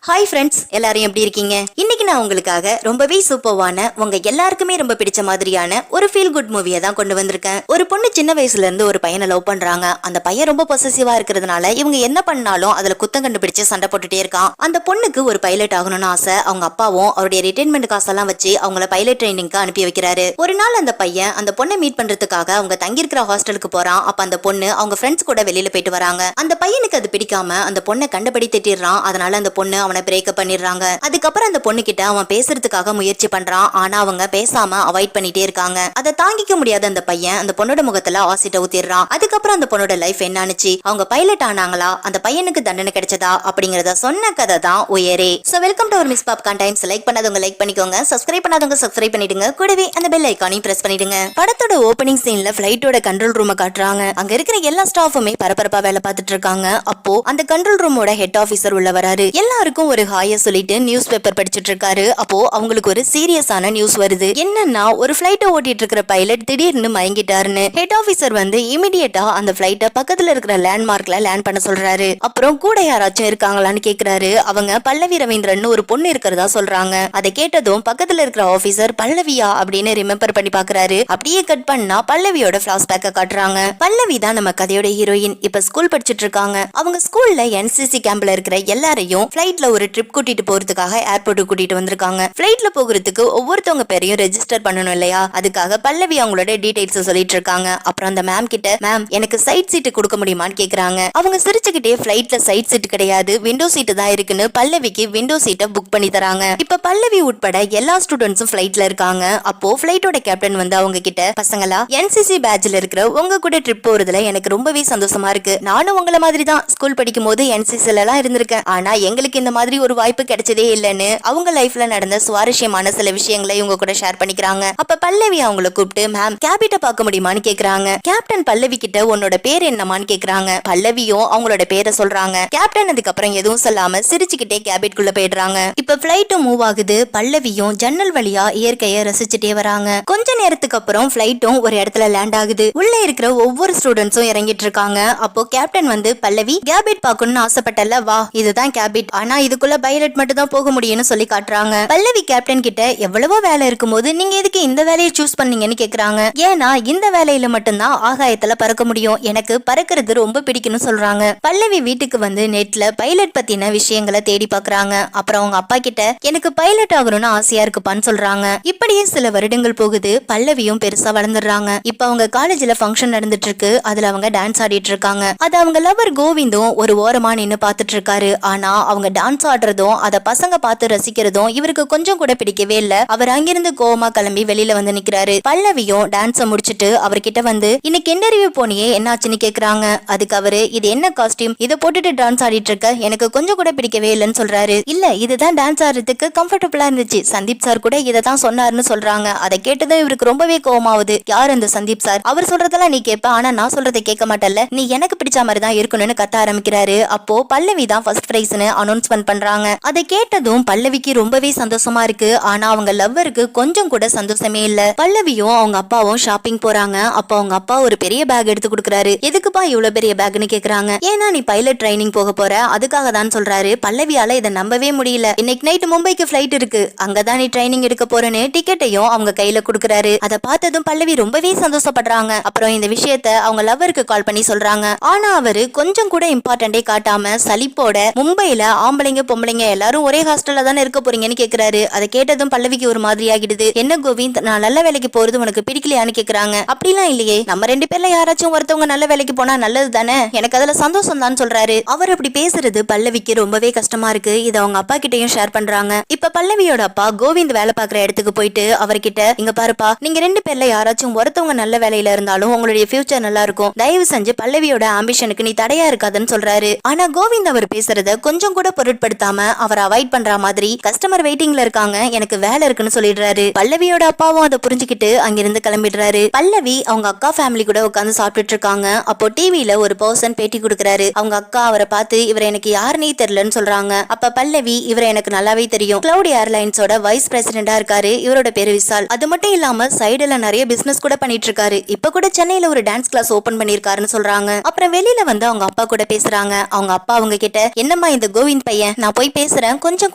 Hi friends, எல்லாரும் எப்படி இருக்கீங்க? இன்னைக்கு நான் உங்களுக்காக ரொம்பவே சூப்பர்வான உங்க எல்லாருக்குமே ரொம்ப பிடிச்ச மாதிரியான ஒரு ஃபீல் குட் மூவியை தான் கொண்டு வந்திருக்கேன். ஒரு பொண்ணு சின்ன வயசுல இருந்து ஒரு பையனை லவ் பண்றாங்க. அந்த பையன் ரொம்ப பொசசிவா இருக்கிறதுனால இவங்க என்ன பண்ணாலும் அதுல குத்தம் கண்டுபிடிச்சு சண்டை போட்டுட்டே இருக்கான். அந்த பொண்ணுக்கு ஒரு பைலட் ஆகணும்னு ஆசை. அவங்க அப்பாவும் அவருடைய ரிட்டைர்மெண்ட் காசெல்லாம் வச்சு அவங்கள பைலட் ட்ரைனிங்க்கு அனுப்பி வைக்கிறாரு. ஒரு நாள் அந்த பையன் அந்த பொண்ணை மீட் பண்றதுக்காக அவங்க தங்கியிருக்கிற ஹாஸ்டலுக்கு போறான். அப்ப அந்த பொண்ணு அவங்க ஃப்ரெண்ட்ஸ் கூட வெளியில போயிட்டு வராங்க. அந்த பையனுக்கு அது பிடிக்காம அந்த பொண்ணை கண்டபடி திட்டிடுறான். அதனால அந்த பொண்ணு பிரேக்கப் பண்ணிடுறாங்க. அதுக்கப்புறம் அந்த பொண்ணு கிட்ட அவன் பேசுறதுக்காக முயற்சி பண்றான். ஆனா அவங்க பேசாம அவாய்ட் பண்ணிட்டே இருக்காங்க. அதை தாங்கிக்க முடியாத அந்த பையன் அந்த பொண்ணோட முகத்துல ஆசிட்ட ஊத்திடுறான். அதுக்கப்புறம் அந்த பொண்ணோட லைஃப் என்னானுச்சு, அவங்க பைலட் ஆனாங்களா, அந்த பையனுக்கு தண்டனை கிடைச்சதா அப்படிங்கறத சொன்ன கதை தான் உயரே. So welcome to our miss popcorn times. Like பண்ணாதவங்க லைக் பண்ணிக்கோங்க, சப்ஸ்கிரைப் பண்ணாதவங்க சப்ஸ்கிரைப் பண்ணிடுங்க, கூடவே அந்த பெல் ஐகானையும் பிரஸ் பண்ணிடுங்க. படத்தோட ஓபனிங் சீன்ல ஃபிளைட்டோட கண்ட்ரோல் ரூமை காட்டுறாங்க. அங்க இருக்கிற எல்லா ஸ்டாஃபுமே பரபரப்பா வேலை பார்த்துட்டு இருக்காங்க. அப்போ அந்த கண்ட்ரோல் ரூமோட ஹெட் ஆபீசர் உள்ள வராரு. எல்லாருக்கும் ஒரு ஹாய சொல்லிட்டு நியூஸ் பேப்பர் படிச்சிட்டு இருக்காரு. அப்போ அவங்களுக்கு ஒரு சீரியஸான நியூஸ் வருது. என்னன்னா, ஒரு ஃபிளைட்டை ஓட்டிட்டு இருக்கிற பைலட் திடீர்னு மயங்கிட்டாருன்னு. ஹெட் ஆபீசர் வந்து இமிடியேட்டா அந்த ஃபிளைட்டை பக்கத்துல இருக்கிற லேண்ட்மார்க்ல லேண்ட் பண்ண சொல்றாரு. அப்புறம் கூட யாராச்சும் இருக்காங்களான்னு கேக்குறாரு. அவங்க பல்லவி ரவீந்திரன் ஒரு பொண்ணு இருக்கிறதா சொல்றாங்க. அதை கேட்டதும் பக்கத்துல இருக்கிற ஆபீசர் பல்லவியா அப்படின்னு ரிமெம்பர் பண்ணி பாக்குறாரு. அப்படியே கட் பண்ணா பல்லவியோட பிளாஷ்பேக்க காட்டுறாங்க. பல்லவி தான் நம்ம கதையோட ஹீரோயின். இப்ப ஸ்கூல் படிச்சிட்டு இருக்காங்க. அவங்க ஸ்கூல்ல என்சிசி கேம்ப்ல இருக்கிற எல்லாரையும் பிளைட்ல ஒரு ட்ரிப் கூட்டிட்டு போறதுக்காக ஏர்போர்ட்டுக்கு கூட்டிட்டு வந்திருக்காங்க. பிளைட்ல போகிறதுக்கு ஒவ்வொருத்தவங்க பேரையும் ரெஜிஸ்டர் பண்ணணும் இல்லையா, அதுக்காக பல்லவி அவங்களோட டீடைல்ஸ் சொல்லிட்டு இருக்காங்க. அப்புறம் அந்த மேம் கிட்ட, மேம் எனக்கு சைட் சீட் கொடுக்க முடியுமான்னு கேக்குறாங்க. அவங்க சிரிச்சுக்கிட்டே பிளைட்ல சைட் சீட் கிடையாது, விண்டோ சீட் தான் இருக்குன்னு பல்லவிக்கு விண்டோ சீட்டை புக் பண்ணி தராங்க. இப்ப பல்லவி உட்பட எல்லா ஸ்டூடெண்ட்ஸும் பிளைட்ல இருக்காங்க. அப்போ பிளைட்டோட கேப்டன் வந்து அவங்க கிட்ட, பசங்களா என்சிசி பேட்ச்ல இருக்கிற உங்க கூட ட்ரிப் போறதுல எனக்கு ரொம்பவே சந்தோஷமா இருக்கு. நானும் உங்களை மாதிரி தான் ஸ்கூல் படிக்கும் போது என்சிசில எல்லாம் இருந்திருக்கேன். ஆனா எங்களுக்கு இந்த மாதிரி ஒரு வாய்ப்பு கிடைச்சதே இல்லைன்னு அவங்க லைஃப்ல நடந்த சுவாரஸ்யமான சில விஷயங்களை இவங்க கூட ஷேர் பண்ணிக்கிறாங்க. அப்ப பல்லவி அவங்கள கூப்பிட்டு, மேம் கேபிட்ட பார்க்க முடியுமான்னு கேக்குறாங்க. கேப்டன் பல்லவி கிட்ட உன்னோட பேர் என்னமான்னு கேக்குறாங்க. பல்லவியும் அவங்களோட பேரை சொல்றாங்க. கேப்டன் அதுக்கப்புறம் எதுவும் சொல்லாம சிரிச்சுக்கிட்டே கேபிட்குள்ள போயிடுறாங்க. இப்ப பிளைட்டும் மூவ் ஆகுது. பல்லவியும் ஜன்னல் வழியா இயற்கையை ரசிச்சுட்டே வராங்க. கொஞ்ச நேரத்துக்கு அப்புறம் பிளைட்டும் ஒரு இடத்துல லேண்ட் ஆகுது. உள்ள இருக்கிற ஒவ்வொரு ஸ்டூடெண்ட்ஸும் இறங்கிட்டு இருக்காங்க. அப்போ கேப்டன் வந்து, பல்லவி கேபிட் பார்க்கணும்னு ஆசைப்பட்டல, வா இதுதான் கேபிட். ஆனா இதுக்குள்ள பைலட் மட்டும் தான் போக முடியும்னு சொல்லி காட்டுறாங்க. பல்லவி கேப்டன் கிட்ட, எவ்வளவோ வேலை இருக்கும் போது நீங்க எதுக்கு இந்த வேலையை சூஸ் பண்ணீங்கன்னு கேக்குறாங்க. ஏன்னா இந்த வேலையில மட்டும்தான் ஆகாயத்துல பறக்க முடியும், எனக்கு பறக்கிறது ரொம்ப பிடிக்கும்னு சொல்றாங்க. பல்லவி வீட்டுக்கு வந்து நெட்ல பைலட் பத்தின விஷயங்களை தேடி பாக்குறாங்க. அப்புறம் அவங்க அப்பா கிட்ட, எனக்கு பைலட் ஆகணும்னு ஆசையா இருக்குப்பான்னு சொல்றாங்க. இப்படியே சில வருடங்கள் போகுது. பல்லவியும் பெருசா வளர்ந்துடுறாங்க. இப்ப அவங்க காலேஜ்ல ஃபங்க்ஷன் நடந்துட்டு இருக்கு. அதுல அவங்க டான்ஸ் ஆடிட்டு இருக்காங்க. அது அவங்க லவர் கோவிந்தும் ஒரு ஓரமா நின்னு பாத்துட்டு இருக்காரு. ஆனா அவங்க டான்ஸ் ஆடுறதும் அதை பசங்க பார்த்து ரசிக்கிறதும் இவருக்கு கொஞ்சம் கூட பிடிக்கவே இல்ல. அவர் அங்கிருந்து கோவமா கிளம்பி வெளியில வந்து நிக்கிறாரு. பல்லவியும் டான்ஸ முடிச்சிட்டு அவர்கிட்ட வந்து, இன்னைக்கு இன்டர்வியூ போனியே என்னாச்சுன்னு கேக்குறாங்க. அதுக்கு அவரு, இது என்ன காஸ்டியூம், இதை போட்டுட்டு டான்ஸ் ஆடிட்டு இருக்க, எனக்கு கொஞ்சம் கூட பிடிக்கவே இல்லைன்னு சொல்றாரு. இல்ல இதுதான் டான்ஸ் ஆடுறதுக்கு கம்ஃபர்டபுளா இருந்துச்சு, சந்தீப் சார் கூட இதைதான் சொன்னாருன்னு சொல்றாங்க. அதை கேட்டதும் இவருக்கு ரொம்பவே கோவமாவுது. யார் அந்த சந்தீப் சார், அவர் சொல்றதெல்லாம் நீ கேட்ப, ஆனா நான் சொல்றதை கேட்க மாட்டல்ல, நீ எனக்கு பிடிச்ச மாதிரி தான் இருக்கணும்னு கத்த ஆரம்பிக்கிறாரு. அப்போ பல்லவி தான் ஃபர்ஸ்ட் பிரைஸ்னு அனௌன்ஸ்மெண்ட் பண்றாங்க. அதை கேட்டதும் பல்லவிக்கு ரொம்பவே சந்தோஷமா இருக்கு. ஆனா அவங்க லவ்வருக்கு கொஞ்சம் கூட சந்தோஷமே இல்ல. பல்லவியும் அவங்க அப்பாவும் ஷாப்பிங் போறாங்க. அப்ப அவங்க அப்பா ஒரு பெரிய பேக் எடுத்து கொடுக்குறாரு. எதுக்குப்பா இவ்வளவு பெரிய பேக்னு கேக்குறாங்க. ஏன்னா நீ பைலட் ட்ரைனிங் போக போற, அதுக்காக தான் சொல்றாரு. பல்லவியால இதை நம்பவே முடியல. இன்னைக்கு நைட் மும்பைக்கு பிளைட் இருக்கு, அங்கதான் நீ ட்ரைனிங் எடுக்க போறேன்னு டிக்கெட்டையும் அவங்க கையில கொடுக்குறாரு. அதை பார்த்ததும் பல்லவி ரொம்பவே சந்தோஷப்படுறாங்க. அப்புறம் இந்த விஷயத்த அவங்க லவ்வருக்கு கால் பண்ணி சொல்றாங்க. ஆனா அவரு கொஞ்சம் கூட இம்பார்ட்டன்டே காட்டாம சலிப்போட, மும்பைல ஆம்பளைங்க பொம்பளைங்க எல்லாரும் ஒரே ஹாஸ்டல்ல தானே இருக்க போறீங்கன்னு கேக்குறாரு. அதை கேட்டதும் பல்லவிக்கு ஒரு மாதிரி ஆகிடுது. என்ன கோவிந்த், நான் நல்ல வேலைக்கு போறது உனக்கு பிடிக்கலையான்னு கேக்குறாங்க. அப்படிலாம் இல்லையே, நம்ம ரெண்டு பேர்ல யாராச்சும் ஒருத்தவங்க நல்ல வேலைக்கு போனா நல்லது தானே, எனக்கு அதுல சந்தோஷம் தான் சொல்றாரு. அவர் அப்படி பேசுறது பல்லவிக்கு ரொம்பவே கஷ்டமா இருக்கு. இதை அவங்க அப்பா கிட்டையும் ஷேர் பண்றாங்க. இப்ப பல்லவியோட அப்பா கோவிந்த் வேலை பாக்குற இடத்துக்கு போயிட்டு அவர்கிட்ட, இங்க பாருப்பா, நீங்க ரெண்டு பேர்ல யாராச்சும் ஒருத்தவங்க நல்ல வேலையில இருந்தாலும் உங்களுடைய ஃபியூச்சர் நல்லா இருக்கும், தயவு செஞ்சு பல்லவியோட ஆம்பிஷனுக்கு நீ தடையா இருக்காதுன்னு சொல்றாரு. ஆனா கோவிந்த் அவர் பேசுறத கொஞ்சம் கூட பொருட்படுத்தாம அவர் அவாய்ட் பண்ற மாதிரி, கஸ்டமர் வெயிட்டிங்ல இருக்காங்க, எனக்கு வேலை இருக்குன்னு சொல்லிடுறாரு. பல்லவியோட அப்பாவும் அதை புரிஞ்சுக்கிட்டு அங்கிருந்து கிளம்பிடுறாரு. பல்லவி அவங்க அக்கா ஃபேமிலி கூட உட்காந்து சாப்பிட்டுட்டு இருக்காங்க. அப்போ டிவில ஒரு பர்சன் பேட்டி கொடுக்குறாரு. அவங்க அக்கா அவரை பார்த்து, இவர் எனக்கு யாருன்னே தெரியலன்னு சொல்றாங்க. அப்ப பல்லவி, இவரை எனக்கு நல்லாவே தெரியும், கிளவுட் ஏர்லைன்ஸோட வைஸ் பிரசிடென்டா இருக்காரு, இவரோட பேரு விசால். அது மட்டும் இல்லாம சைடுல நிறைய பிசினஸ் கூட பண்ணிட்டு இருக்காரு. இப்ப கூட சென்னையில ஒரு டான்ஸ் கிளாஸ் ஓபன் பண்ணிருக்காருன்னு சொல்றாங்க. அப்புறம் வெளியில வந்து அவங்க அப்பா கூட பேசுறாங்க. அவங்க அப்பா அவங்க கிட்ட, என்னம்மா இந்த கோவிந்த் பையன் நான் போய் பேசுறேன், கொஞ்சம்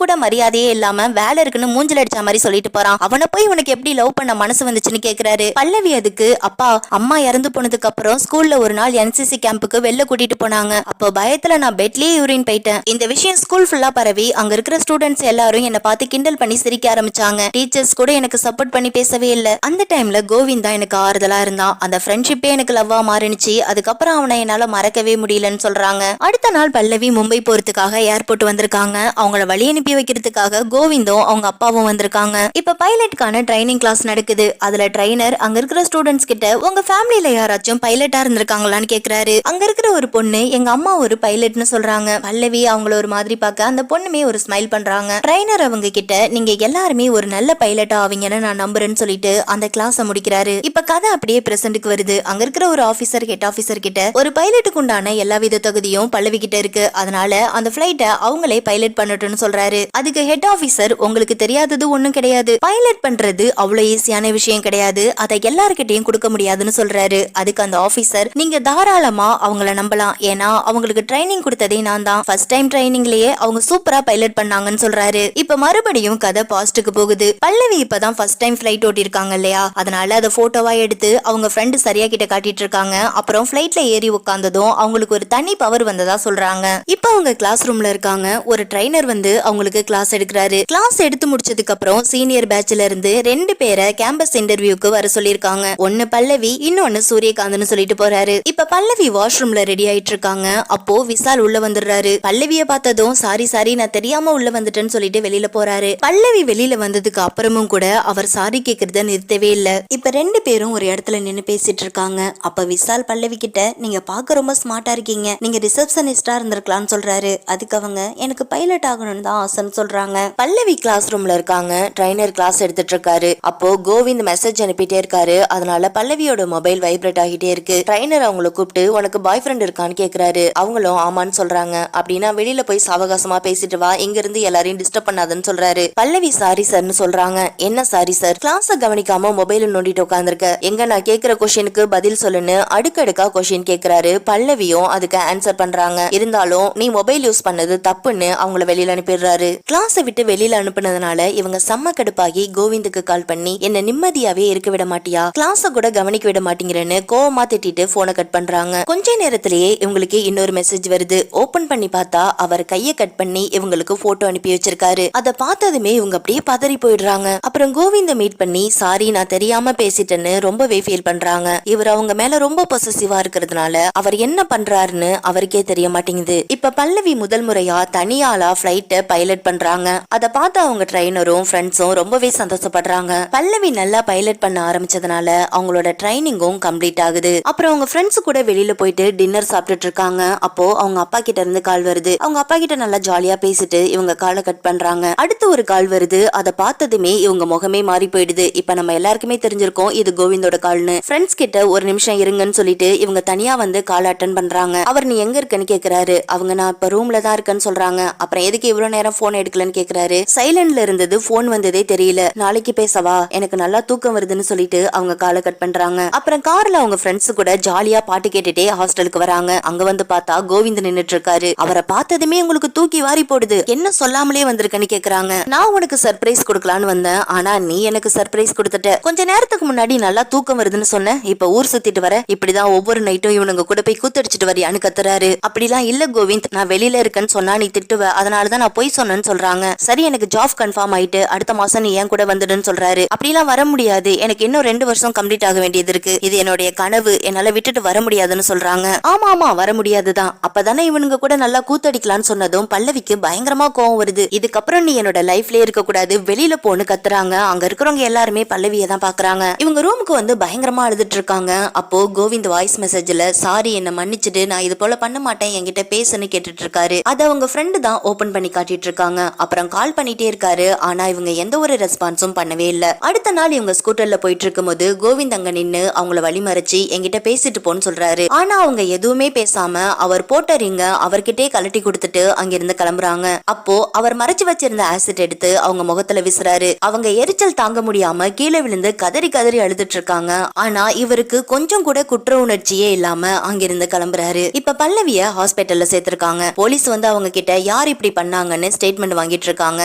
கூட மரியாதையே இல்லாம வேலை இருக்குன்னு மூஞ்சில அடிச்ச மாதிரி சொல்லிட்டு போறான். அவனை போய் உனக்கு எப்படி லவ் பண்ண மனசு வந்துச்சுன்னு கேக்குறாரு. பல்லவி அதுக்கு, அப்பா அம்மா இறந்து போனதுக்கு அப்புறம் ஸ்கூல்ல ஒரு நாள் NCC கேம்புக்கு வெளில கூட்டிட்டு போனாங்க. அப்போ பயத்துல நான் பெட்லயே யூரின் போயிட்டேன். இந்த விஷயம் ஸ்கூல் ஃபுல்லா பரவி அங்க இருக்கிற ஸ்டூடெண்ட்ஸ் எல்லாரும் என்ன பார்த்து கிண்டல் பண்ணி சிரிக்க ஆரம்பிச்சாங்க. டீச்சர்ஸ் கூட எனக்கு சப்போர்ட் பண்ணி பேசவே இல்ல. அந்த டைம்ல கோவிந்த் தான் எனக்கு ஆறுதலா இருந்தான். அந்த ஃப்ரெண்ட்ஷிப்பே எனக்கு லவ்வா மாறினுச்சு. அதுக்கப்புறம் அவனை என்னால மறக்கவே முடியலன்னு சொல்றாங்க. அடுத்த நாள் பல்லவி மும்பை போறதுக்காக ஏர்போர்ட் வந்திருக்காங்க. அவங்கள வழி அனுப்பி வைக்கிறதுக்காக கோவிந்தும் அவங்க அப்பாவும் வந்திருக்காங்க. இப்ப பைலட்டுக்கான ட்ரைனிங் கிளாஸ் நடக்குது. அதுல ட்ரைனர் அங்க இருக்கிற ஸ்டூடெண்ட்ஸ் கிட்ட உங்க ஃபேமிலில யாராச்சும் பைலட்டா இருந்திருக்காங்களான்னு கேக்குறாரு. அங்க இருக்கிற ஒரு பொண்ணு எங்க அம்மா ஒரு பைலட்னு சொல்றாங்க. பல்லவி அவங்கள ஒரு மாதிரி பார்க்க அந்த பொண்ணுமே ஒரு ஸ்மைல் பண்றாங்க. ட்ரைனர் அவங்க கிட்ட நீங்க எல்லாருமே ஒரு நல்ல பைலட்டா ஆவீங்கன்னு நான் நம்புறேன்னு சொல்லிட்டு அந்த கிளாஸ முடிக்கிறாரு. இப்ப கதை அப்படியே பிரசன்ட்க்கு வருது. அங்க இருக்கிற ஒரு ஆபீசர் ஹெட் ஆபீசர் கிட்ட ஒரு பைலட்டுக்கு உண்டான எல்லா வித தகுதியும் பல்லவி கிட்ட இருக்கு. அதனால அந்த பிளைட்டை அவங்களே பைலட் பண்ணட்டும்னு சொல்றாரு. அதுக்கு ஹெட் ஆபீசர் உங்களுக்கு தெரியாதது ஒண்ணும் கிடையாது, பைலட் பண்றது அவ்வளவு ஈஸியான விஷயம் கிடையாது, அதை எல்லார்கிட்டையும் கொடுக்க முடியாதுன்னு சொல்றாரு. அதுக்கு அந்த ஆபீசர் நீங்க தாராளமா அவங்கள நம்பலாம், ஏன்னா அவங்களுக்கு ட்ரைனிங் கொடுத்ததே நான் தான். ஃபர்ஸ்ட் டைம் ட்ரைனிங்லயே அவங்க சூப்பரா பைலட் பண்ணாங்கன்னு சொல்றாரு. இப்ப மறுபடியும் கதை பாஸ்டுக்கு போகுது. பல்லவி இப்பதான் ஃபர்ஸ்ட் டைம் ஃபிளைட் ஓட்டி இருக்காங்க இல்லையா, அதனால அதை போட்டோவா எடுத்து அவங்க ஃப்ரெண்டு சரியா கிட்ட காட்டிட்டு இருக்காங்க. அப்புறம் ஃபிளைட்ல ஏறி உட்கார்ந்ததும் அவங்களுக்கு ஒரு தனி பவர் வந்ததா சொல்றாங்க. இப்ப அவங்க கிளாஸ் ரூம்ல இருக்காங்க. ஒரு ட்ரைனர் வந்து அவங்களுக்கு கிளாஸ் எடுக்கிறாரு. கிளாஸ் எடுத்து முடிச்சதுக்கு அப்புறம் சீனியர் பேட்ச்ல இருந்து 2 பேரை கேம்பஸ் இன்டர்வியூக்கு வர சொல்லிருக்காங்க. ஒன்னு பல்லவி, இன்னொன்னு சூரியகாந்த்னு சொல்லிட்டு போறாரு. இப்ப பல்லவி வாஷ்ரூம்ல ரெடி ஆயிட்டு இருக்காங்க. அப்போ விசால் உள்ள வந்துடுறாரு. பல்லவிய பார்த்ததும் சாரி நான் தெரியாம உள்ள வந்துட்டேன்னு சொல்லிட்டு வெளியில போறாரு. பல்லவி வெளியில வந்ததுக்கு அப்புறமும் கூட அவர் சாரி கேக்குறத நிறுத்தவே இல்ல. இப்ப 2 பேரும் ஒரு இடத்துல நின்னு பேசிட்டு இருக்காங்க. அப்ப விசால் பல்லவி கிட்ட நீங்க பார்க்க ரொம்ப ஸ்மார்ட்டா இருக்கீங்க, நீங்க ரிசப்ஷனிஸ்டா இருந்திருக்கலாம்னு சொல்றாரு. அதுக்கு அவங்க எனக்கு பைலட் ஆகணும்னு தான் ஆசைன்னு சொல்றாங்க. பல்லவி கிளாஸ் ரூம்ல இருக்காங்க. ட்ரைனர் கிளாஸ் எடுத்துட்டு இருக்காரு. அப்போ கோவிந்த் மெசேஜ் அனுப்பிட்டே இருக்காரு. அதனால பல்லவியோட மொபைல் வைப்ரேட் ஆகிட்டே இருக்கு. ட்ரைனர் அவங்கள கூப்பிட்டு உனக்கு பாய் ஃப்ரெண்ட் இருக்கான்னு கேக்குறாரு. அவங்களும் ஆமான்னு சொல்றாங்க. அப்படின்னா வெளியில போய் சாவகாசமா பேசிட்டு வா, இங்க இருந்து எல்லாரையும் டிஸ்டர்ப் பண்ணாதன்னு சொல்றாரு. பல்லவி சாரி சார்னு சொல்றாங்க. என்ன சாரி சார், கிளாஸ கவனிக்காம மொபைல் நோண்டிட்டு உட்கார்ந்திருக்க, எங்க நான் கேக்குற கொஸ்டினுக்கு பதில் சொல்லுன்னு அடுக்கடுக்கா கொஸ்டின் கேக்குறாரு. பல்லவியும் அதுக்கு ஆன்சர் பண்றாங்க. இருந்தாலும் நீ மொபைல் யூஸ் பண்ணது தப்புன்னு அவங்கள வெளியில அனுப்பிடுறாரு. கிளாஸ விட்டு வெளியில அனுப்புனதுனால இவங்க செம்ம கடுப்பாகி கோவிந்துக்கு கால் பண்ணி என்ன நிம்மதியாவே இருக்க விட மாட்டியா, கிளாஸ கூட கவனிக்க விட மாட்டீங்கன்னு கோவமா திட்டிட்டு போனை கட் பண்றாங்க. கொஞ்ச நேரத்திலேயே இவங்களுக்கு இன்னொரு மெசேஜ் வருது. ஓபன் பண்ணி பார்த்தா அவர் கையை கட் பண்ணி இவங்களுக்கு போட்டோ அனுப்பி வச்சிருக்காரு. அதை பார்த்ததுமே இவங்க அப்படியே பதறி போயிடுறாங்க. அப்புறம் கோவிந்த மீட் பண்ணி சாரி நான் தெரியாம பேசிட்டேன்னு ரொம்பவே ஃபீல் பண்றாங்க. இவர் அவங்க மேல ரொம்ப பொசசிவா இருக்கிறதுனால அவர் என்ன பண்றாருன்னு அவருக்கே தெரிய மாட்டேங்குது. இப்ப பல்லவி முதல் முறையா தனியாளா பிளைட்ட பைலட் பண்றாங்க. அதை பார்த்து அவங்க ட்ரைனரும் ஃப்ரெண்ட்ஸும் ரொம்பவே சந்தோஷப்படுறாங்க. பல்லவி நல்லா பைலட் பண்ண ஆரம்பிச்சதுனால அவங்களோட ட்ரைனிங்கும் கம்ப்ளீட் ஆகுது. அப்புறம் அவங்க ஃப்ரெண்ட்ஸ் கூட வெளியில போயிட்டு டின்னர் சாப்பிட்டுட்டு இருக்காங்க. அப்போ அவங்க அப்பா கிட்ட இருந்து கால் வருது. அவங்க அப்பா கிட்ட நல்லா ஜாலியா பேசிட்டு இவங்க காலை கட் பண்றாங்க. அடுத்து ஒரு கால் வருது. அதை பார்த்ததுமே இவங்க முகமே மாறி போயிடுது. இப்ப நம்ம எல்லாருக்குமே தெரிஞ்சிருக்கோம் இது கோவிந்தோட கால்னு. ஃப்ரெண்ட்ஸ் கிட்ட ஒரு நிமிஷம் இருங்கன்னு சொல்லிட்டு இவங்க தனியா வந்து கால் அட்டன் பண்றாங்க. அவர் நீ எங்க இருக்கன்னு கேக்குறாரு. அவங்க நான் இப்ப ரூம்ல தான் இருக்கேன்னு சொல்றாங்க. அப்புறம் எதுக்கு இவ்வளவு நேரம் போன் எடுக்கலன்னு கேக்குறாரு. சைலண்ட்ல இருந்தது, போன் வந்ததே தெரியல, நாளைக்கு பேசவா, எனக்கு நல்லா தூக்கம் வருதுன்னு சொல்லிட்டு அவங்க காலை கட் பண்றாங்க. அப்புறம் கார்ல அவங்க ஃப்ரெண்ட்ஸ் கூட ஜாலியா பாட்டு கேட்டுட்டே ஹாஸ்டலுக்கு வராங்க. அங்க வந்து பார்த்தா கோவிந்த் நின்னுட்டு இருக்காரு. அவரை பார்த்ததுமே உங்களுக்கு தூக்கி வாரி போடுது. என்ன சொல்லாமலே வந்திருக்கன்னு கேக்குறாங்க. நான் உனக்கு சர்ப்ரைஸ் கொடுக்கலான்னு வந்தேன், ஆனா நீ எனக்கு சர்ப்ரைஸ் கொடுத்துட்ட. கொஞ்ச நேரத்துக்கு முன்னாடி நல்லா தூக்கம் வருதுன்னு சொன்ன, இப்ப ஊர் சுத்திட்டு வர, இப்படிதான் ஒவ்வொரு நைட்டும் இவனுங்க கூட போய் கூத்தடிச்சிட்டு வரியான்னு கத்துறாரு. அப்படிலாம் இல்ல கோவிந்த், நான் வெளியில இருக்கேன்னு சொன்னா நீ திட்டுவ, அதனாலதான் நான் போய் சொன்னேன்னு சொல்றாங்க. சரி எனக்கு ஜாப் கன்ஃபார்ம் ஆயிட்டு அடுத்த மாசம் நீ ஏன் கூட வந்துடுன்னு சொல்றாரு. அப்படிலாம் வர முடியாது, எனக்கு இன்னும் 2 வருஷம் கம்ப்ளீட் ஆக வேண்டியது இருக்கு, இது என்னுடைய கனவு, என்னால விட்டுட்டு வர முடியாதுன்னு சொல்றாங்க. ஆமா வர முடியாதுதான். அப்பதானே இவனுங்க கூட நல்லா கூத்தடிக்கலான்னு சொன்னதும் பல்லவிக்கு பயங்கரமா கோவம் வருது. இதுக்கப்புறம் நீ என்னோட லைஃப்லயே இருக்க கூடாது, வெளியில போன்னு கத்துறாங்க. அங்க இருக்கிறவங்க எல்லாருமே பல்லவியை தான் பாக்குறாங்க. இவங்க ரூமுக்கு வந்து பயங்கரமா அழுதுட்டு இருக்காங்க. அப்போ கோவிந்த் வாய்ஸ் மெசேஜ்ல சாரி என்ன மன்னிச்சுட்டு, நான் இது போல பண்ண மாட்டேன், என்கிட்ட பேசுன்னு கேட்டுட்டு இருக்காரு. அத அவங்க ஃப்ரெண்டு தான் ஓபன் பண்ணி காட்டிட்டு இருக்காங்க. அப்புறம் கால் பண்ணிட்டே இருக்காரு. ஆனா இவங்க எந்த ஒரு ரெஸ்பான்ஸும் பண்ணவே இல்ல. அடுத்த நாள் இவங்க ஸ்கூட்டர்ல போயிட்டு இருக்கும் போது கோவிந்த் அங்க நின்னு அவங்கள வழிமறைச்சு என்கிட்ட பேசிட்டு போன்னு சொல்றாரு. ஆனா அவங்க எதுவுமே பேசாம அவர் போட்ட ரிங்க அவர்கிட்டே கலட்டி கொடுத்துட்டு அங்கிருந்து கிளம்புறாங்க. அப்போ அவர் மறைச்சு வச்சிருந்த ஆசிட் எடுத்து அவங்க முகத்துல வீசுறாரு. அவங்க எரிச்சல் தாங்க முடியாம கீழே விழுந்து கதறி கதறி அழுதுட்டு இருக்காங்க. ஆனா இவருக்கு கொஞ்சம் கூட குற்ற உணர்ச்சியே இல்லாம அங்கிருந்து கிளம்புறாரு. இப்ப பல்லவிய ஹாஸ்பிட்டல்ல சேர்த்திருக்காங்க. போலீஸ் வந்து அவங்க கிட்ட யார் இப்படி பண்ணாங்கன்னு ஸ்டேட்மெண்ட் வாங்கிட்டு இருக்காங்க.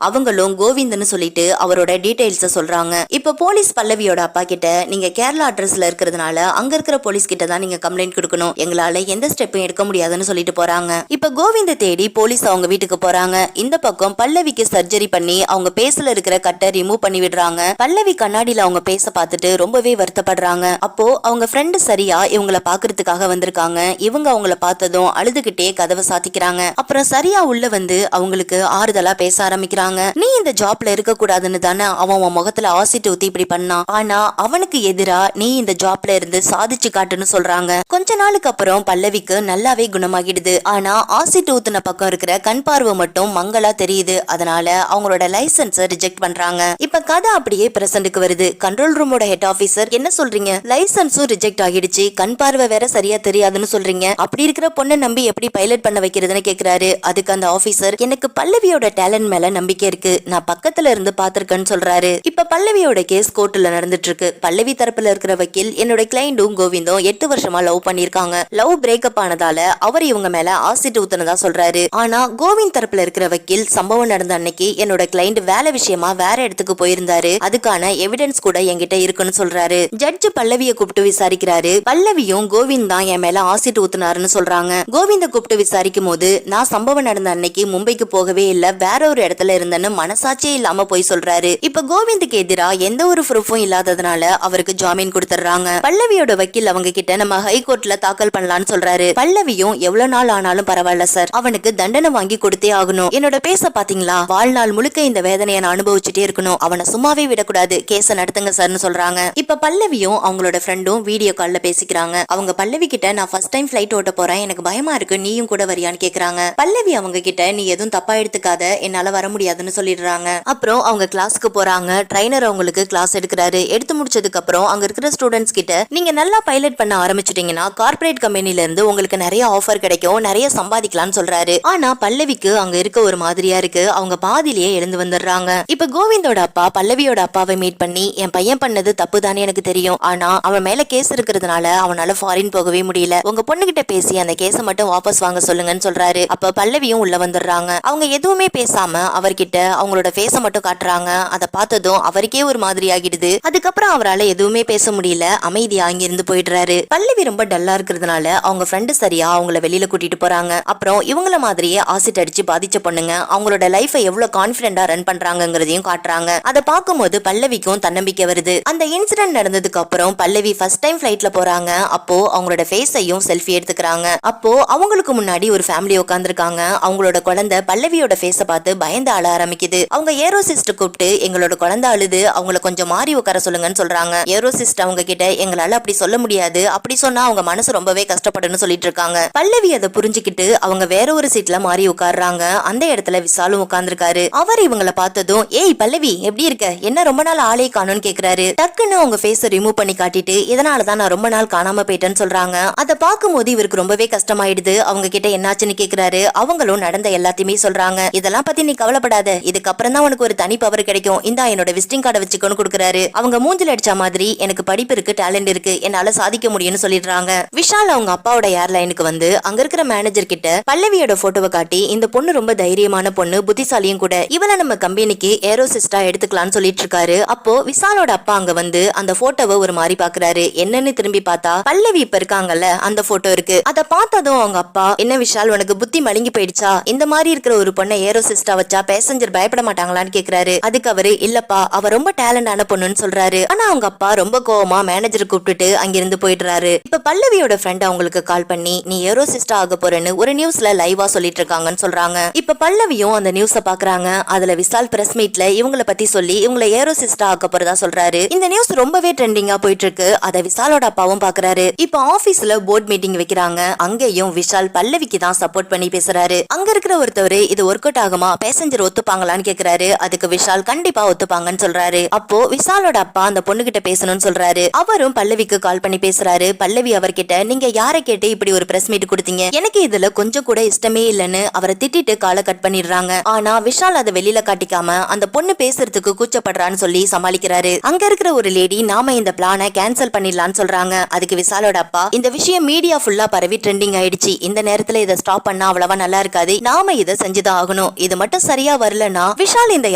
அவங்களும் கோவிந்தன்னு சொல்லிட்டு அவரோட டீடைல்ஸ் சொல்றாங்க. இப்ப போலீஸ் பல்லவியோட அப்பா கிட்ட நீங்க கேரளா அட்ரஸ்ல இருக்கிறதுனால அங்க இருக்கிற போலீஸ் கிட்ட தான் நீங்க கம்ப்ளைண்ட் கொடுக்கணும், எங்களால எந்த ஸ்டெப்பும் எடுக்க முடியாதுன்னு சொல்லிட்டு போறாங்க. இப்ப கோவிந்த தேடி போலீஸ் அவங்க வீட்டுக்கு போறாங்க. இந்த பக்கம் பல்லவிக்கு சர்ஜரி பண்ணி அவங்க பேஸ்ல இருக்கிற கட்டை ரிமூவ் பண்ணி விடுறாங்க. பல்லவி கண்ணாடியில அவங்க பேச பார்த்துட்டு ரொம்பவே வருத்தப்படுறாங்க. அப்போ அவங்க ஃப்ரெண்டு சரியா இவங்களை பாக்குறதுக்காக வந்திருக்காங்க. இவங்க அவங்கள பார்த்ததும் அழுதுகிட்டே கதவை சாத்திக்கிறாங்க. அப்புறம் சரியா உள்ள வந்து அவங்களுக்கு ஆறுதலா பேச ஆரம்பிக்கிறாங்க. நீ இந்த ஜாப்ல இருக்க கூடாதுன்னு தானே அவன் உன் முகத்துல ஆசிட் ஊத்தி இப்படி பண்ணான், ஆனா அவனுக்கு எதிரா நீ இந்த ஜாப்ல இருந்து சாதிச்சு காட்டுன்னு சொல்றாங்க. கொஞ்ச நாளுக்கு அப்புறம் பல்லவிக்கு நல்லாவே குணமாகிடுது. ஆனா ஆசிட் ஊத்துன பக்கம் இருக்கிற கண் பார்வை மட்டும் மங்களா தெரியுது. அதனால அவங்களோட லைசன்ஸ் ரிஜெக்ட் பண்றாங்க. இப்ப கதை அப்படியே பிரசன்ட்க்கு வருது. கண்ட்ரோல் ரூமோட ஹெட் ஆபீசர் என்ன சொல்றீங்க, லைசன்ஸும் ரிஜெக்ட் ஆகிடுச்சு, கண் பார்வை வேற சரியா தெரியாதுன்னு சொல்றீங்க, அப்படி இருக்கிற பொண்ணை நம்பி எப்படி பைலட் பண்ண வைக்கிறதுன்னு கேக்குறாரு. அதுக்கு அந்த ஆபீசர் எனக்கு பல்லவியோட டேலண்ட் மேல நம்பிக்கை இருக்கு, நான் பக்கத்துல இருந்து பாத்திருக்கேன்னு சொல்றாரு. இப்ப பல்லவியோட கேஸ் கோர்ட்ல நடந்துட்டு இருக்கு. பல்லவி தரப்புல இருக்கிற வக்கீல் என்னோட கிளைண்டும் கோவிந்தும் 8 வருஷமா லவ் பண்ணிருக்காங்க, லவ் பிரேக்கப் ஆனதால அவர் இவங்க மேல ஆசிட் ஊத்துனதா சொல்றாரு. ஆனா கோவிந்த் தரப்புல இருக்கிற வக்கீல் சம்பவம் நடந்த அன்னைக்கு என்னோட கிளைண்ட் வேலை விஷயமா வேற இடத்துக்கு போயிருந்தாரு, அதுக்கான எவிடன்ஸ் கூட என்கிட்ட இருக்குன்னு சொல்றாரு. ஜட்ஜ் பல்லவியை கூப்பிட்டு விசாரிக்கிறாரு. பல்லவியும் கோவிந்த் தான் என் மேல ஆசிட் ஊத்துனாருன்னு சொல்றாங்க. கோவிந்த கூப்பிட்டு விசாரிக்கும் போது நான் சம்பவம் நடந்த அன்னைக்கு மும்பைக்கு போகவே இல்ல, வேற ஒரு இடத்துல இருந்தேன்னு மனசாட்சியே இல்லாம போய் சொல்றாரு. இப்ப கோவிந்துக்கு எதிரா எந்த ஒரு ப்ரூஃபும் இல்லாததுனால அவருக்கு ஜாமீன் கொடுத்துறாங்க. பல்லவியோட வக்கீல் அவங்க கிட்ட நம்ம ஹைகோர்ட்ல தாக்கல் பண்ணலாம்னு சொல்றாரு. பல்லவியும் எவ்வளவு நாள் ஆனாலும் பரவாயில்ல சார், அவனுக்கு தண்டனை வாங்கி கொடுத்தே ஆகணும், என்னோட பேச பாத்தீங்களா, வாழ்நாள் முழுக்க இந்த வேதனையை நான் அனுபவிச்சுட்டே இருக்கணும், அவனை சும்மாவே விடக்கூடாது, கேஸ நடத்துங்க சார்னு சொல்றாங்க. இப்ப பல்லவியும் அவங்களோட ஃப்ரெண்டும் வீடியோ கால்ல பேசிக்கிறாங்க. அவங்க பல்லவி கிட்ட நான் ஃபர்ஸ்ட் டைம் ஃபிளைட் ஓட்ட போறேன், எனக்கு பயமா இருக்கு, நீயும் கூட வரியான்னு கேக்குறாங்க. பல்லவி அவங்க கிட்ட நீ எதுவும் தப்பா எடுத்துக்காத, என்னால வர முடியாதுன்னு சொல்லிடுறாங்க. அப்புறம் அவங்க கிளாஸ்க்கு போறாங்க. ட்ரைனர் அவங்களுக்கு கிளாஸ் எடுக்கிறாரு. எடுத்து முடிச்சதுக்கு அப்புறம் அங்க இருக்கிற ஸ்டூடெண்ட்ஸ் கிட்ட நீங்க நல்லா பைலட் பண்ண ஆரம்பிச்சிட்டீங்கன்னா கார்ப்பரேட் கம்பெனில இருந்து உங்களுக்கு நிறைய ஆஃபர் கிடைக்கும், நிறைய சம்பாதிக்கலாம்னு சொல்றாரு. ஆனா பல்லவிக்கு அங்க இருக்க ஒரு மாதிரியா இருக்கு. அவங்க பாதியிலேயே எழுந்து வந்துடுறாங்க. இப்ப கோவிந்தோட அப்பா பல்லவியோட அப்பாவை மீட் பண்ணி என் பையன் பண்ணது தப்பு தானே எனக்கு தெரியும், ஆனா அவன் மேல கேஸ் இருக்கிறதுனால அவனால ஃபாரின் போகவே முடியல, உங்க பொண்ணுகிட்ட பேசி அந்த கேஸை மட்டும் வாபஸ் வாங்க சொல்லுங்கன்னு சொல்றாரு. அப்ப பல்லவியும் உள்ள வந்துடுறாங்க. அவங்க எதுவுமே பேசாம அவர்கிட்ட அவங்களோட ஃபேஸ மட்டும் காட்டுறாங்க. அதை பார்த்ததும் அவருக்கே ஒரு மாதிரி ஆகிடுது. அதுக்கப்புறம் அவரால் எதுவுமே பேச முடியல, அமைதியா அங்கிருந்து போயிடுறாரு. பல்லவி ரொம்ப டல்லா இருக்கிறதுனால அவங்க ஃப்ரெண்டு சரியா அவங்கள வெளியில கூட்டிட்டு போறாங்க. அப்புறம் இவங்கள மாதிரியே ஆசிட் அடிச்சு பாதிச்ச பொண்ணுங்க அவங்களோட லைஃபை எவ்வளவு கான்பிடென்டா ரன் பண்றாங்கிறதையும் காட்டுறாங்க. அதை பார்க்கும்போது பல்லவிக்கும் தன்னம்பிக்கை வருது. அந்த இன்சிடென்ட் நடந்ததுக்கு அப்புறம் பல்லவி ஃபர்ஸ்ட் டைம் ஃபிளைட்ல போறாங்க. அப்போ அவங்களோட ஃபேஸையும் செல்ஃபி எடுத்துக்கிறாங்க. அப்போ அவங்களுக்கு முன்னாடி ஒரு ஃபேமிலி உட்கார்ந்துருக்காங்க. அவங்களோட குழந்தை பல்லவியோட ஃபேஸை பார்த்து பயந்து அழ ஆரம்பிக்குது. அவங்க ஏரோசிஸ்ட் கூப்பிட்டு எங்களோட குழந்தை அழுது அவங்கள கொஞ்சம் மாறி உட்கார சொல்லுங்கன்னு சொல்றாங்க. ஏரோசிஸ்ட் அவங்க கிட்ட எங்களால அப்படி சொல்ல முடியாது, அப்படி சொன்னா அவங்க மனசு ரொம்பவே கஷ்டப்படுன்னு சொல்லிட்டு இருக்காங்க. பல்லவி அதை புரிஞ்சுக்கிட்டு அவங்க வேற ஒரு சீட்ல மாறி உட்கார்றாங்க. அந்த இடத்துல விசாலும் உட்கார்ந்துருக்காரு. அவர் இவங்கள பார்த்ததும் ஏய் பல்லவி எப்படி இருக்க, என்ன ரொம்ப நாள் ஆளே காணும்னு கேக்குறாரு. டக்குன்னு அவங்க ஃபேஸை ரிமூவ் பண்ணி காட்டிட்டு இதனாலதான் நான் ரொம்ப நாள் காணாம போயிட்டேன்னு சொல்றாங்க. அதை பார்க்கும்போது இவருக்கு ரொம்பவே கஷ்டமாயிடுது. அவங்க கிட்ட என்னாச்சுன்னு கேக்குறாரு. அவங்களும் நடந்த எல்லாத்தையுமே சொல்றாங்க. இதெல்லாம் பத்தி நீ கவலைப்படாத, இதுக்கப்புறம் தான் உனக்கு ஒரு தனி பவர் கிடைக்கும், இந்தா என்னோட விசிட்டிங் கார்டை வச்சுக்கோன்னு கொடுக்குறாரு. அவங்க மூஞ்சில அடிச்ச மாதிரி எனக்கு படிப்பு இருக்கு, டேலண்ட் இருக்கு, என்னால சாதிக்க முடியும்னு சொல்லிடுறாங்க. விஷால் அவங்க அப்பாவோட ஏர்லைனுக்கு வந்து அங்க இருக்கிற மேனேஜர் கிட்ட பல்லவியோட போட்டோவை காட்டி இந்த பொண்ணு ரொம்ப தைரியமான பொண்ணு, புத்திசாலியும் கூட, இவள நம்ம கம்பெனிக்கு ஏரோசிஸ்டா எடுத்துக்கலாம்னு சொல்லிட்டு இருக்காரு. அப்போ விஷாலோட அப்பா அங்க வந்து அந்த போட்டோவை ஒரு மாதிரி பாக்குறாரு. என்னன்னு திரும்பி பார்த்தா பல்லவி இப்ப இருக்காங்கல்ல அந்த போட்டோ இருக்கு. அதை பார்த்ததும் அவங்க அப்பா என்ன விஷால் உனக்கு புத்தி மழுங்கி போயிடுச்சா, இந்த மாதிரி இருக்கிற ஒரு பொண்ணை ஏரோசிஸ்டா வச்சா பேசஞ்சர் பயப்பட மாட்டாங்களான்னு கேக்குறாரு. அதுக்கு அவரு இல்லப்பா அவ ரொம்ப டேலண்டான பொண்ணுன்னு சொல்றாரு. ஆனா அவங்க அப்பா ரொம்ப கோவமா மேனேஜர் கூப்பிட்டுட்டு அங்கிருந்து போயிடுறாரு. இப்ப பல்லவியோட ஃப்ரெண்ட் அவங்களுக்கு கால் பண்ணி நீ ஏரோசிஸ்டா ஆக போறேன்னு ஒரு நியூஸ்ல லைவா சொல்லிட்டு இருக்காங்கன்னு சொல்றாங்க. இப்ப பல்லவியும் அந்த நியூஸ பாக்குறாங்க. அதுல விஷால் பிரஸ் மீட்ல இவங்கள பத்தி சொல்லி இவங்கள ஏரோசிஸ்டா ஆக்க போறதா சொல்றாரு. இந்த நியூஸ் ரொம்பவே ட்ரெண்டிங்கா போயிட்டு இருக்கு. அதை விஷாலோட அப்பாவும் பாக்குறாரு. இப்ப ஆபீஸ்ல போர்ட் மீட்டிங் வைக்கிறாங்க. அங்கேயும் விஷால் பல்லவிக்கு தான் சப்போர்ட் பண்ணி பேசுறாரு. அங்க இருக்கிற ஒருத்தவர் இது ஒர்க் அவுட் ஆகுமா, பேசஞ்சர் ஒத்துப்பாங்களான்னு கேக்குறாரு. அதுக்கு விஷால் கண்டிப்பா ஒத்துப்பாங்கன்னு சொல்றாரு. அப்போ விஷாலோட அப்பா அந்த பொண்ணு கிட்ட பேசணும்னு சொல்றாரு. அவரும் பல்லவிக்கு கால் பண்ணி பேசுறாரு. பல்லவி அவர்கிட்ட நீங்க யாரை கேட்டு இப்படி ஒரு பிரஸ் மீட் கொடுத்தீங்க, எனக்கு இதுல கொஞ்சம் கூட இஷ்டமே இல்லன்னு அவரை திட்டிட்டு காலை கட் பண்ணிடுறாங்க. ஆனா விஷால் அதை வெளியில காட்டிக்காம அந்த பொண்ணு பேசுறதுக்கு கூச்சப்படுறான்னு சொல்லி சமாளிக்கிறாரு. அங்க இருக்கிற ஒரு லேடி நாம இந்த பிளானை கேன்சல் பண்ணிடலாம்னு சொல்றாங்க. அதுக்கு விஷாலோட அப்பா இந்த விஷயம் மீடியா ஃபுல்லா பரவி ட்ரெண்டிங் ஆயிடுச்சு, இந்த நேரத்துல இதை ஸ்டாப் பண்ணா அவ்வளவா நல்லா இருக்காது, நாம இதை செஞ்சுதான் ஆகணும். இது மட்டும் சரியா வரலன்னா விஷால் இந்த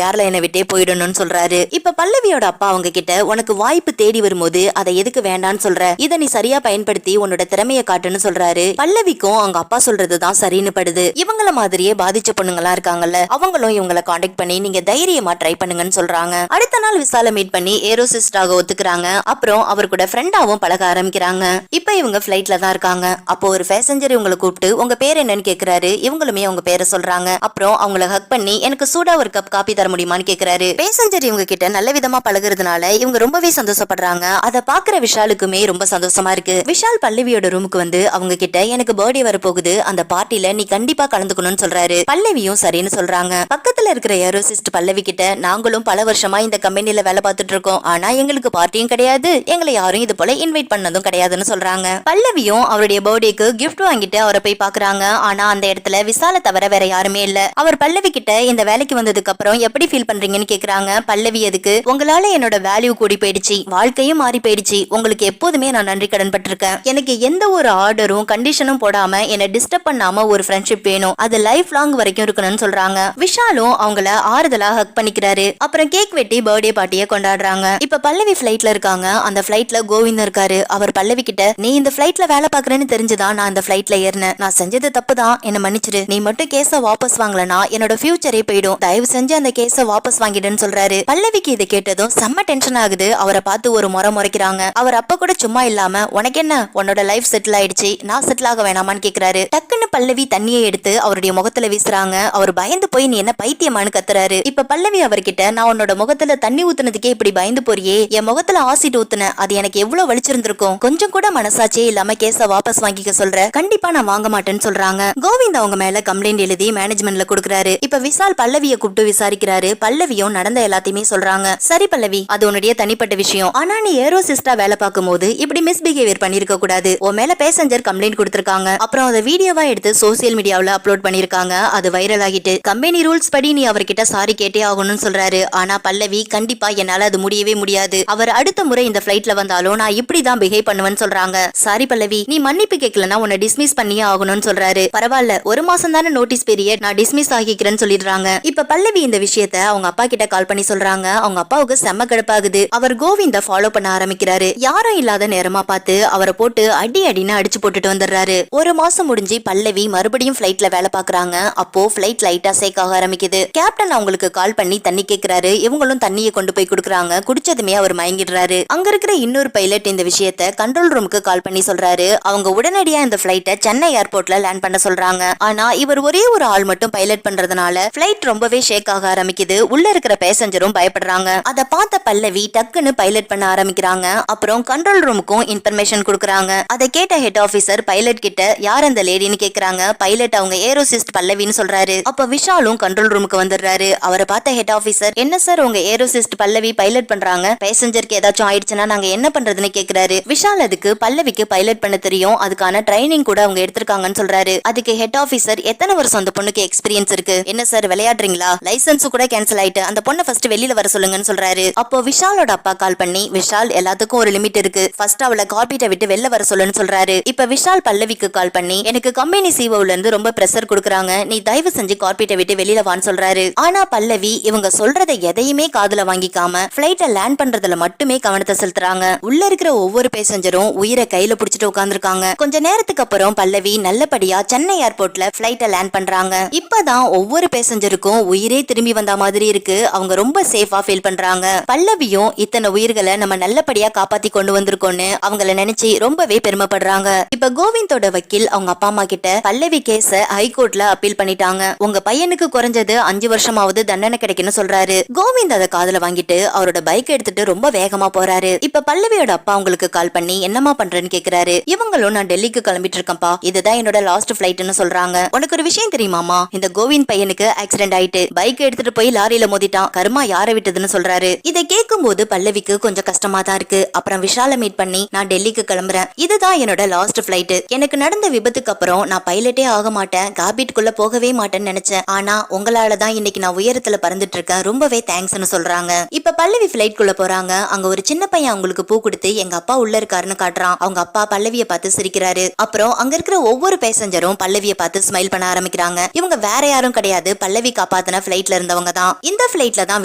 ஏர்லைனை விட்டே போயிடணும்னு சொல்றாரு. இப்ப பல்லவியோட அப்பா அவங்க கிட்ட உனக்கு வாய்ப்பு தேடி வரும்போது அதை எதுக்கு வேண்டான்னு சொல்ற, இதை நீ சரியா பயன்படுத்தி உன்னோட திறமைய காட்டுன்னு சொல்றாரு. பல்லவிக்கும் அவங்க அப்பா சொல்றதுதான் சரின்னு படுது. இவங்கள மாதிரியே பாதிச்ச பொண்ணுங்களா இருக்காங்கல்ல, அவங்களும் இவங்களை காண்டாக்ட் பண்ணி நீங்க தைரியமா ட்ரை பண்ணுங்கன்னு சொல்றாங்க. அடுத்த நாள் விசால மீட் பண்ணி ஏரோசிஸ்டாக ஒத்துக்குறாங்க. அப்புறம் அவர் கூட ஃப்ரெண்டாவும் பழக ஆரம்பிக்கிறாங்க. இப்ப இவங்க பிளைட்ல தான் இருக்காங்க. அப்போ ஒரு பேசஞ்சர் இவங்களை கூப்பிட்டு உங்க பேர் என்னன்னு கேக்குறாரு. இவங்களுமே அவங்க பேரை சொல்றாங்க. அப்புறம் அவங்கள ஹக் பண்ணி எனக்கு சூடா ஒரு கப் காபி தர முடியுமான்னு கேக்குறாரு. பேசஞ்சர் இவங்க கிட்ட நல்ல விதமா பழகுறதுனால இவங்க ரொம்பவே சந்தோஷப்படுறாங்க. அதை பாக்குற விஷாலுக்குமே ரொம்ப சந்தோஷமா இருக்கு. விஷால் பல்லவியோட ரூமுக்கு வந்து அவங்க கிட்ட எனக்கு பர்த்டே வரப்போகுது, அந்த பார்ட்டில நீ கண்டிப்பா கலந்துக்கணும்னு சொல்றாரு. பல்லவியும் சரின்னு சொல்றாங்க. பக்கத்துல இருக்கிற ஏரோசிஸ்ட் பல்லவி கிட்ட நாங்களும் பல வருஷமா இந்த கம்பெனில வேலை பார்த்துட்டு இருக்கோம், ஆனா எங்களுக்கு பார்ட்டியும் கிடையாது, எங்களை யாரும் இது போல இன்வைட் பண்ணதும் கிடையாதுன்னு சொல்றாங்க. பல்லவியும் அவருடைய பர்த்டேக்கு கிஃப்ட் வாங்கிட்டு அவரை போய் பாக்குறாங்க. ஆனா அந்த இடத்துல விசால தவிர வேற யாருமே இல்ல. அவர் பல்லவி கிட்ட இந்த வேலைக்கு வந்ததுக்கு அப்புறம் எப்படி ஃபீல் பண்றீங்கன்னு கேக்குறாங்க. பல்லவி எதுக்கு, உங்களால என்னோட வேல்யூ கூடி போயிடுச்சு, வாழ்க்கையும் மாறி போயிடுச்சு, உங்களுக்கு எப்போதுமே நான் நன்றி கடன் பட்டிருக்கேன், எனக்கு எந்த ஒரு ஆர்டரும் கண்டிஷனும் போடாம என்ன டிஸ்டர்ப் பண்ணாம ஒரு ஃப்ரெண்ட்ஷிப் வேணும், அது லைஃப் லாங் வரைக்கும் இருக்கணும்னு சொல்றாங்க. விஷாலும் அவங்கள ஆறுதலா ஹக் பண்ணிக்கிறாரு. அப்புறம் கேக் வெட்டி பர்த்டே பார்ட்டியை கொண்டாடுறாங்க. இப்ப பல்லவி பிளைட்ல இருக்காங்க. அந்த பிளைட்ல கோவிந்தன் இருக்காரு. அவர் பல்லவி கிட்ட நீ இந்த பிளைட்ல வேலை பாக்குறேன்னு தெரிஞ்சுதான் நான் இந்த பிளைட்ல ஏறினேன், நான் செஞ்சது தப்பு தான், என்ன மன்னிச்சிரு, நீ மட்டும் கேஸ வாபஸ் வாங்கலனா என்னோட ஃபியூச்சரே போயிடும், தயவு செஞ்சு அந்த கேஸ வாபஸ் வாங்கிடுன்னு சொல்றாரு. பல்லவிக்கு இதை கேட்டதும் செம்ம டென்ஷன் ஆகுது. அவரை பார்த்து ஒரு முறைக்கிறாங்க. அவர் அப்ப கூட சும்மா இல்லாம உனக்கு என்ன, உன்னோட லைஃப் செட்டில் ஆயிடுச்சு, நான் செட்டில் ஆக வேணாமான்னு கேக்குறாரு. டக்குன்னு பல்லவி தண்ணியை எடுத்து அவருடைய முகத்துல வீசுறாங்க. அவர் பயந்து போய் நீ என்ன பைத்தியமானு கத்துறாரு. இப்ப பல்லவி அவர்கிட்ட நான் உன்னோட முகத்துல தண்ணி ஊத்துனதுக்கே இப்படி பயந்து போறியே, என் முகத்துல ஆசிட் ஊத்துன, அது எனக்கு எவ்வளவு வலிச்சிருந்திருக்கும், கொஞ்சம் கூட மனசாட்சியே இல்லாம கேஸ வாபஸ் வாங்கிக்க சொல்ற, கண்டிப்பா நான் வாங்க மாட்டேன்னு சொல்றாங்க. கோவிந்த் அவங்க மேல கம்ப்ளைண்ட் எழுதி மேனேஜ்மெண்ட்ல கொடுக்கறாரு. இப்ப விஷால் பல்லவியை கூப்பிட்டு விசாரிக்கிறாரு. பல்லவியும் நடந்த எல்லாத்தையுமே சொல்றாங்க. சரி பல்லவி, அது உன்னுடைய தனிப்பட்ட விஷயம், ஆனா நீ ஏரோசிஸ்டா வேலை பார்க்கும் போது இப்படி மிஸ்பிஹேவியர் பண்ணிருக்க கூடாது, உன் மேல பேசஞ்சர் கம்ப்ளைண்ட் கொடுத்திருக்காங்க, அப்புறம் அதை வீடியோவா எடுத்து சோசியல் மீடியாவுல அப்லோட் பண்ணிருக்காங்க, அது வைரல் ஆகிட்டு கம்பெனி ரூல்ஸ் படி நீ அவர்கிட்ட சாரி கேட்டே ஆகணும்னு சொல்றாரு. ஆனா பல்லவி கண்டிப்பா என்னால அது முடியவே முடியாது, அவர் அடுத்த முறை இந்த பிளைட்ல வந்தாலும் நான் இப்படிதான் பிஹேவ் பண்ணுவேன்னு சொல்றாங்க. சாரி பல்லவி, நீ மன்னிப்பு கேட்கலனா உன்னை டிஸ்மிஸ் பண்ணியே ஆகணும்னு சொல்றாரு. பரவாயில்ல, ஒரு மாசம் தானே நோட்டீஸ் பீரியட், நான் டிஸ்மிஸ் ஆகிக்கிறேன்னு சொல்லிடுறாங்க. இப்ப பல்லவி இந்த விஷயத்த அவங்க அப்பா கிட்ட கால் பண்ணி சொல்றாங்க. அவங்க அப்பாவுக்கு செம்ம கடுப்பாகுது. அவர் கோவிந்த ஃபாலோ பண்ண ஆரம்பிக்கிறாரு. யாரும் இல்லாத நேரமா பார்த்து அவரை போட்டு அடின்னு அடிச்சு போட்டுட்டு வந்துடுறாரு. ஒரு மாசம் முடிஞ்சு பல்லவி மறுபடியும் பிளைட்ல வேலை பாக்குறாங்க. அப்போ பிளைட் லைட்டா சேக் ஆக ஆரம்பிக்குது. கேப்டன் அவங்களுக்கு கால் பண்ணி தண்ணி கேக்குறாரு. இவங்களும் தண்ணியை கொண்டு போய் கொடுக்குறாங்க. குடிச்சதுமே அவர் மயங்கிடுறாரு. அங்க இருக்கிற இன்னொரு பைலட் இந்த விஷயத்த கண்ட்ரோல் ரூமுக்கு கால் பண்ணி சொல்றாரு. அவங்க உடனடியா இந்த பிளைட்டை சென்னை ஏர்போர்ட்ல லேண்ட் பண்ண சொல்றாங்க. ஆனா இவர் ஒரே ஒரு ஆள் மட்டும் பைலட் பண்றதுனால பிளைட் ரொம்பவே ஷேக் ஆக ஆரம்பிக்குது. உள்ள இருக்கிற பேசஞ்சரும் பயப்படுறாங்க. அத பார்த்த பல்லவி டக்குன்னு பைலட் பண்ண ஆரம்பிக்கிறாங்க. அப்புறம் கண்ட்ரோல் ரூமுக்கும் இன்ஃபர்மேஷன் கொடுக்குறாங்க. அதை கேட்ட ஹெட் ஆபீசர் பைலட் கிட்ட யார் அந்த லேடின்னு கேக்குறாங்க. பைலட் அவங்க ஏரோசிஸ்ட் பல்லவின்னு சொல்றாரு. அப்ப விஷாலும் கண்ட்ரோல் ரூமுக்கு வந்துடுறாரு. அவரை பார்த்த ஹெட் ஆபீசர் என்ன சார் உங்க ஏரோசிஸ்ட் பல்லவி பைலட் பண்றாங்க, பேசஞ்சருக்கு ஏதாச்சும் ஆயிடுச்சுன்னா நாங்க என்ன பண்றதுன்னு கேக்குறாரு. விஷால் அதுக்கு பல்லவிக்கு பைலட் பண்ண தெரியும், அதுக்கான ட்ரைனிங் கூட அவங்க எடுத்திருக்காங்கன்னு சொல்றாரு. அதுக்கு ஹெட் ஆபீசர் எத்தனை வருஷம் அந்த பொண்ணுக்கு எக்ஸ்பீரியன்ஸ் இருக்கு, என்ன சார் விளையாடுறீங்களா, லைசன்ஸ் கூட கேன்சல் ஆயிட்டு அந்த பொண்ணை ஃபர்ஸ்ட் வெளியில வர சொல்லுங்கன்னு சொல்றாரு. அப்போ விஷாலோட அப்பா கால் பண்ணி விஷால் எல்லாத்துக்கும் ஒரு லிமிட் இருக்கு, ஃபர்ஸ்ட் அவளை கார்பீட்டை விட்டு வெளில வர சொல்லுன்னு சொல்றாரு. இப்ப விஷால் பல்லவிக்கு கால் பண்ணி எனக்கு கம்பெனி சிஓல இருந்து ரொம்ப பிரஷர் கொடுக்குறாங்க, நீ தயவு செஞ்சு கார்பீட்டை விட்டு வெளியில வான்னு சொல்றாரு. ஆனா பல்லவி இவங்க சொல்றதை எதையுமே காதுல வாங்கிக்காம பிளைட்டை லேண்ட் பண்றதுல மட்டுமே கவனத்தை செலுத்துறாங்க. உள்ள இருக்கிற ஒவ்வொரு பேசஞ்சரும் உயிரை கையில புடிச்சிட்டு உட்கார்ந்துருக்காங்க. கொஞ்ச நேரத்துக்கு அப்புறம் பல்லவி நல்லபடியா சென்னை ஏர்போர்ட்ல பிளைட்டை லேண்ட் பண்றாங்க. இப்பதான் ஒவ்வொரு பேசஞ்சருக்கும் உயிரே திரும்பி வந்த மாதிரி இருக்கு. அவங்க ரொம்ப சேஃபா ஃபீல் பண்றாங்க. பல்லவியும் இத்தனை உயிர்களை நம்ம நல்லபடியா காப்பாத்தி கொண்டு வந்திருக்கோம்னு அவங்கள நினைச்சு ரொம்பவே பெருமைப்படுறாங்க. இப்ப கோவிந்தோட வக்கீல் அவங்க அப்பா அம்மா கிட்ட பல்லவி கேஸ ஹைகோர்ட்ல அப்பீல் பண்ணிட்டாங்க, உங்க பையனுக்கு குறைஞ்சது 5 வருஷமாவது தண்டனை கிடைக்குன்னு சொல்றாரு. கோவிந்த் அதை காதுல வாங்கிட்டு அவரோட பைக் எடுத்துட்டு ரொம்ப வேகமா போறாரு. இப்ப பல்லவியோட அப்பா உங்களுக்கு கால் பண்ணி என்னமா பண்றேன்னு கேக்குறாரு. இவங்களும் நான் டெல்லிக்கு கிளம்பிட்டு இருக்கேன்ப்பா, இதுதான் என்னோட லாஸ்ட் பிளைட்னு சொல்றாங்க. உனக்கு ஒரு விஷயம் தெரியுமாமா, இந்த கோவிந்த் பையனுக்கு ஆக்சிடென்ட் ஆயிட்டு பைக் எடுத்துட்டு போய் லாரியில மோதிட்டான், கர்மா யாரை விட்டதுன்னு சொல்றாரு. இதை கேட்கும் போது பல்லவிக்கு கொஞ்சம் கஷ்டமா தான் இருக்கு. அப்புறம் விஷால மீட் பண்ணி நான் டெல்லிக்கு கிளம்புறேன், இதுதான் என்னோட லாஸ்ட் பிளைட், எனக்கு நடந்த விபத்துக்கு அப்புறம் நான் பைலட்டே ஆக மாட்டேன், கார்பீட்டுக்குள்ள போகவே மாட்டேன்னு நினைச்சேன், ஆனா உங்களாலதான் இன்னைக்கு நான் உயரத்துல பறந்துட்டு இருக்கேன், ரொம்பவே தேங்க்ஸ்னு சொல்றாங்க. இப்ப பல்லவி பிளைட் குள்ள போறாங்க. அங்க ஒரு சின்ன பையன் அவங்களுக்கு பூ கொடுத்து எங்க அப்பா உள்ள இருக்காருன்னு காட்டுறான். அவங்க அப்பா பல்லவியை பார்த்து சிரிக்கிறாரு. அப்புறம் அங்க இருக்கிற ஒவ்வொரு பேசஞ்சரும் பல்லவியை பார்த்து ஸ்மைல் பண்ண ஆரம்பிக்கிறாங்க. இவங்க வேற யாரும் கிடையாது, பல்லவி காப்பாத்தின பிளைட்ல இருந்தவங்க தான். இந்த பிளைட்ல தான்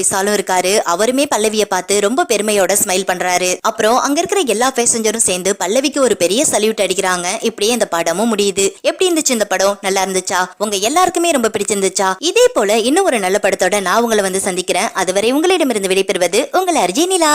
விசாலும் இருக்காரு. அவருமே பல்லவிய பார்த்து ரொம்ப பெருமையோட ஸ்மைல் பண்றாரு. அப்புறம் அங்க இருக்கிற எல்லா பேசஞ்சரும் சேர்ந்து பல்லவிக்கு ஒரு பெரிய சல்யூட் அடிக்கிறாங்க. இப்படியே இந்த படமும் முடியுது. எப்படி இருந்துச்சு இந்த படம்? நல்லா இருந்துச்சா? உங்க எல்லாருக்குமே ரொம்ப பிடிச்சிருந்துச்சா? இதே போல இன்னும் ஒரு நல்ல படத்தோட நான் உங்களை வந்து சந்திக்கிறேன். அதுவரை உங்களிடமிருந்து விடைபெறுவது உங்கள் அர்ஜி நிலா.